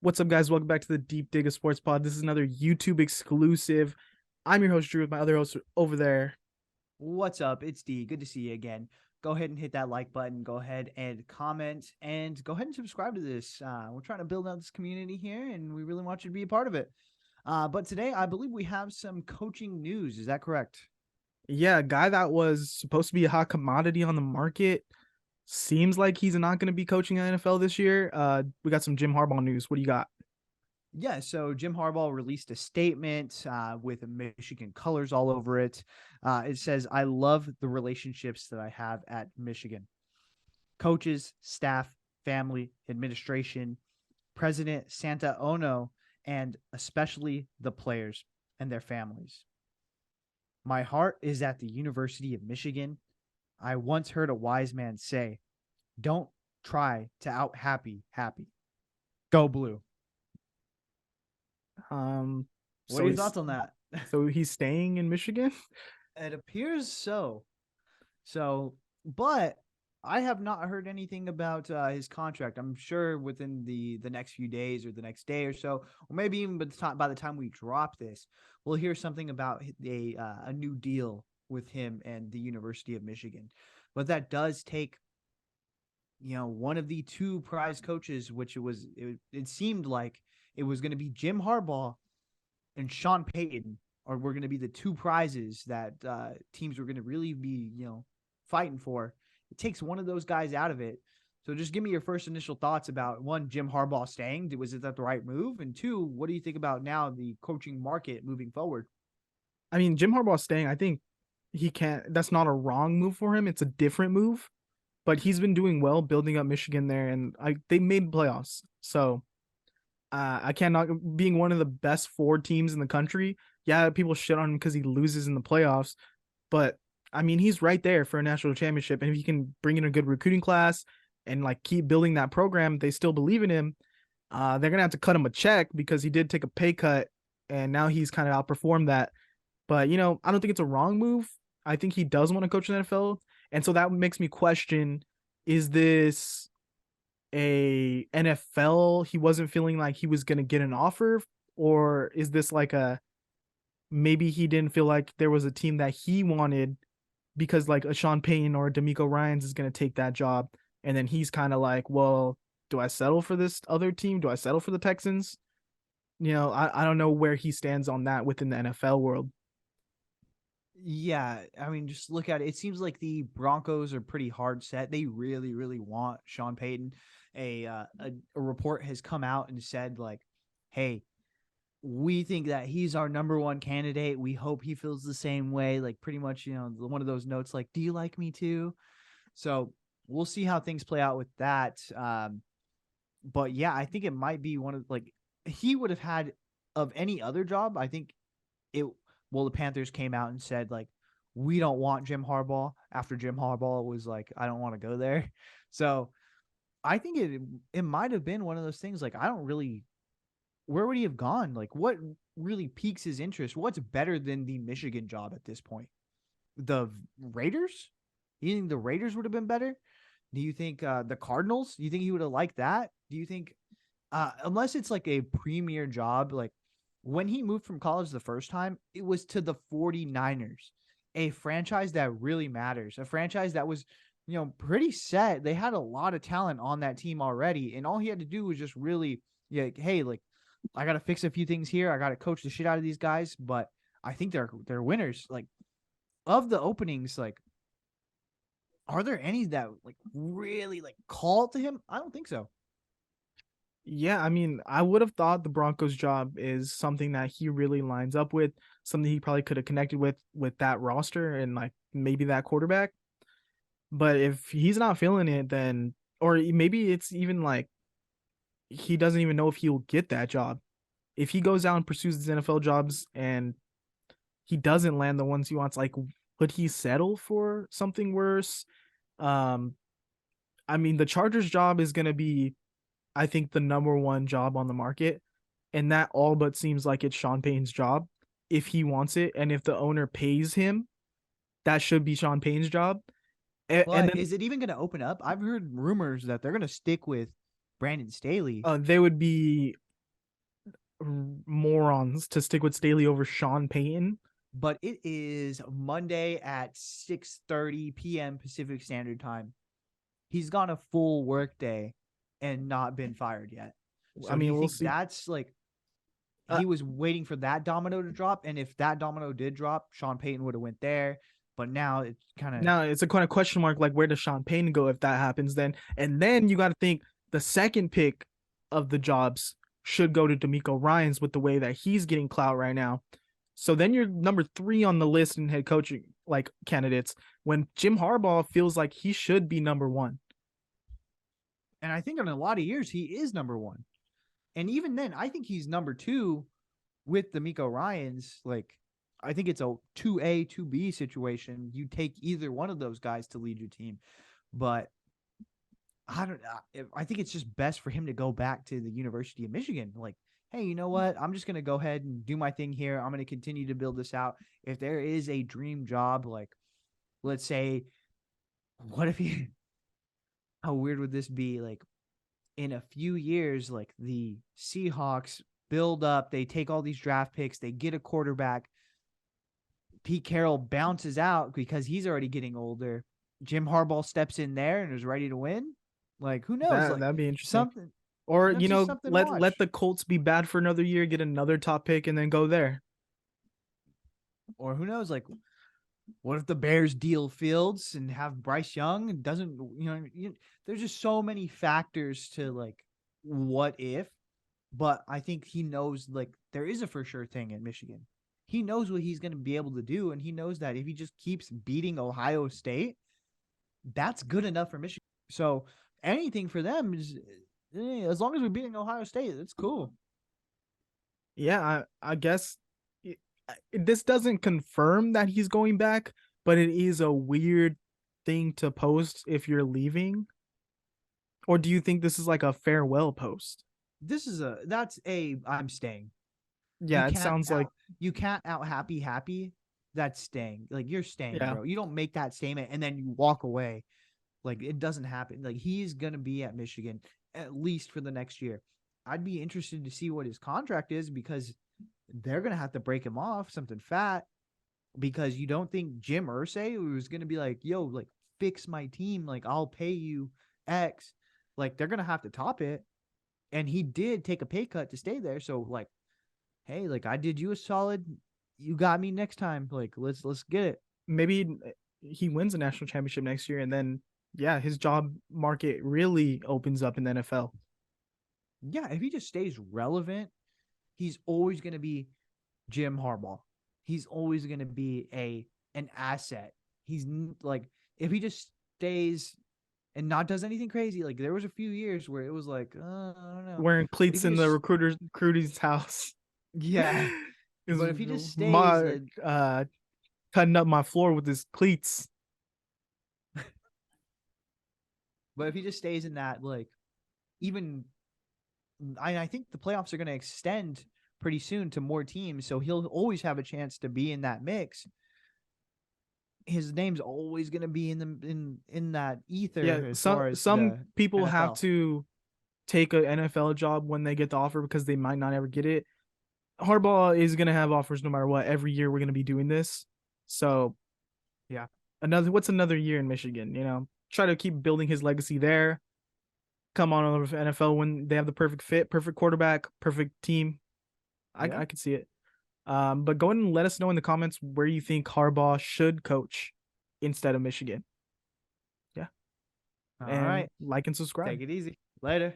What's up, guys? Welcome back to the Deep Dig of Sports Pod. This is another YouTube exclusive. I'm your host, Drew, with my other host over there. What's up? It's D. Good to see you again. Go ahead and hit that like button. Go ahead and comment and go ahead and subscribe to this. We're trying to build out this community here and we really want you to be a part of it. But today, I believe we have some coaching news. Is that correct? Yeah, a guy that was supposed to be a hot commodity on the market seems like he's not going to be coaching the NFL this year. We got some Jim Harbaugh news. What do you got? Yeah, so Jim Harbaugh released a statement with Michigan colors all over it. It says, I love the relationships that I have at Michigan. Coaches, staff, family, administration, President Santa Ono, and especially the players and their families. My heart is at the University of Michigan. I once heard a wise man say, don't try to out happy happy. Go blue. Um, What are so your he's thoughts on that? so he's staying in Michigan. It appears so. So, but I have not heard anything about his contract. I'm sure within the next few days or the next day or so, or maybe even by the time we drop this, we'll hear something about a new deal with him and the University of Michigan. But that does take one of the two prize coaches, which it seemed like it was going to be Jim Harbaugh and Sean Payton, or were going to be the two prizes that teams were going to really be, fighting for. It takes one of those guys out of it. So just give me your first initial thoughts about one, Jim Harbaugh staying. Was it that the right move? And two, what do you think about now the coaching market moving forward? I mean, Jim Harbaugh staying. I think he can't. That's not a wrong move for him. It's a different move, but he's been doing well building up Michigan there, and they made playoffs. So I cannot being one of the best four teams in the country. Yeah, people shit on him because he loses in the playoffs, but I mean he's right there for a national championship, and if he can bring in a good recruiting class and like keep building that program, they still believe in him. They're gonna have to cut him a check because he did take a pay cut, and now he's kind of outperformed that. But I don't think it's a wrong move. I think he does want to coach in the NFL, and so that makes me question: is this a NFL he wasn't feeling like he was going to get an offer, or is this like a maybe he didn't feel like there was a team that he wanted because like a Sean Payton or a D'Amico Ryans is going to take that job, and then he's kind of like, well, do I settle for this other team? Do I settle for the Texans? I don't know where he stands on that within the NFL world. Yeah, I mean, just look at it. It seems like the Broncos are pretty hard set. They really, really want Sean Payton. A report has come out and said like, "Hey, we think that he's our number one candidate. We hope he feels the same way." Like pretty much, one of those notes like, "Do you like me too?" So we'll see how things play out with that. But yeah, I think it might be one of like he would have had of any other job. I think it well, the Panthers came out and said like we don't want Jim Harbaugh after Jim Harbaugh was like I don't want to go there. So I think it might have been one of those things like I don't really where would he have gone? Like what really piques his interest? What's better than the Michigan job at this point? The Raiders? You think the Raiders would have been better? Do you think the Cardinals? Do you think he would have liked that? Do you think unless it's like a premier job like when he moved from college the first time, it was to the 49ers, a franchise that really matters, a franchise that was, pretty set. They had a lot of talent on that team already, and all he had to do was just really, yeah, hey, like, I got to fix a few things here. I got to coach the shit out of these guys, but I think they're winners. Like, of the openings, like, are there any that like really like call to him? I don't think so. Yeah, I mean, I would have thought the Broncos job is something that he really lines up with, something he probably could have connected with that roster and like maybe that quarterback. But if he's not feeling it, then or maybe it's even like he doesn't even know if he'll get that job. If he goes out and pursues his NFL jobs and he doesn't land the ones he wants, like would he settle for something worse? Um, I mean, the Chargers job is gonna be, I think, the number one job on the market, and that all but seems like it's Sean Payton's job if he wants it, and if the owner pays him, that should be Sean Payton's job. And But then is it even going to open up? I've heard rumors that they're going to stick with Brandon Staley. they would be. morons to stick with Staley over Sean Payton. But it is Monday at 6:30 p.m. Pacific Standard Time. He's gone a full work day and not been fired yet. I So do mean, you we'll think see. that's like Uh, he was waiting for that domino to drop? And if that domino did drop, Sean Payton would have went there. But now it's kind of Now it's a kind of question mark, like where does Sean Payton go if that happens then? And then you got to think the second pick of the jobs should go to D'Amico Ryans with the way that he's getting clout right now. So then you're number 3 on the list in head coaching like candidates when Jim Harbaugh feels like he should be number 1. and I think in a lot of years he is number one. And even then, I think he's number two with D'Amico Ryans. Like, I think it's a 2A, 2B situation. You take either one of those guys to lead your team. But I don't know. I think it's just best for him to go back to the University of Michigan. Like, hey, you know what? I'm just going to go ahead and do my thing here. I'm going to continue to build this out. If there is a dream job, like, let's say, what if he, how weird would this be? Like, in a few years, like the Seahawks build up, they take all these draft picks, they get a quarterback. Pete Carroll bounces out because he's already getting older. Jim Harbaugh steps in there and is ready to win. Like, who knows? Like That'd be interesting. something Or that's just something to let watch. the Colts be bad for another year, get another top pick, and then go there. Or who knows? Like, what if the Bears deal Fields and have Bryce Young and doesn't, there's just so many factors to like what if, but I think he knows like there is a for sure thing in Michigan. He knows what he's going to be able to do, and he knows that if he just keeps beating Ohio State, that's good enough for Michigan. So anything for them is as long as we're beating Ohio State, that's cool. Yeah, I guess this doesn't confirm that he's going back, but it is a weird thing to post if you're leaving. Or do you think this is like a farewell post? That's a I'm staying. You Yeah, it can't sounds like out you can't out happy. That's staying. Like you're staying, yeah. bro. You don't make that statement and then you walk away. Like it doesn't happen. Like he's gonna be at Michigan at least for the next year. I'd be interested to see what his contract is because they're gonna have to break him off something fat because you don't think Jim Irsay was gonna be like, yo, like fix my team, like I'll pay you X. Like they're gonna have to top it. And he did take a pay cut to stay there. So like, hey, like I did you a solid. You got me next time. Like let's get it. Maybe he wins a national championship next year and then yeah, his job market really opens up in the NFL. Yeah, if he just stays relevant, he's always going to be Jim Harbaugh. He's always going to be an asset. He's like if he just stays and not does anything crazy. Like there was a few years where it was like I don't know, Wearing but if cleats he in the just recruiter's house. yeah, Is but if he just stays, my cutting up my floor with his cleats. but if he just stays in that like even I think the playoffs are going to extend pretty soon to more teams, so he'll always have a chance to be in that mix. His name's always going to be in that Yeah, ether as some far as some the people have NFL. to take an NFL job when they get the offer because they might not ever get it. Harbaugh is gonna have offers no matter what. Every year we're gonna be doing this. So Yeah, what's another year in Michigan? Try to keep building his legacy there. Come on over to NFL when they have the perfect fit, perfect quarterback, perfect team. yeah. I could see it. But go ahead and let us know in the comments where you think Harbaugh should coach instead of Michigan. Yeah. All And right, like and subscribe. take it easy. Later.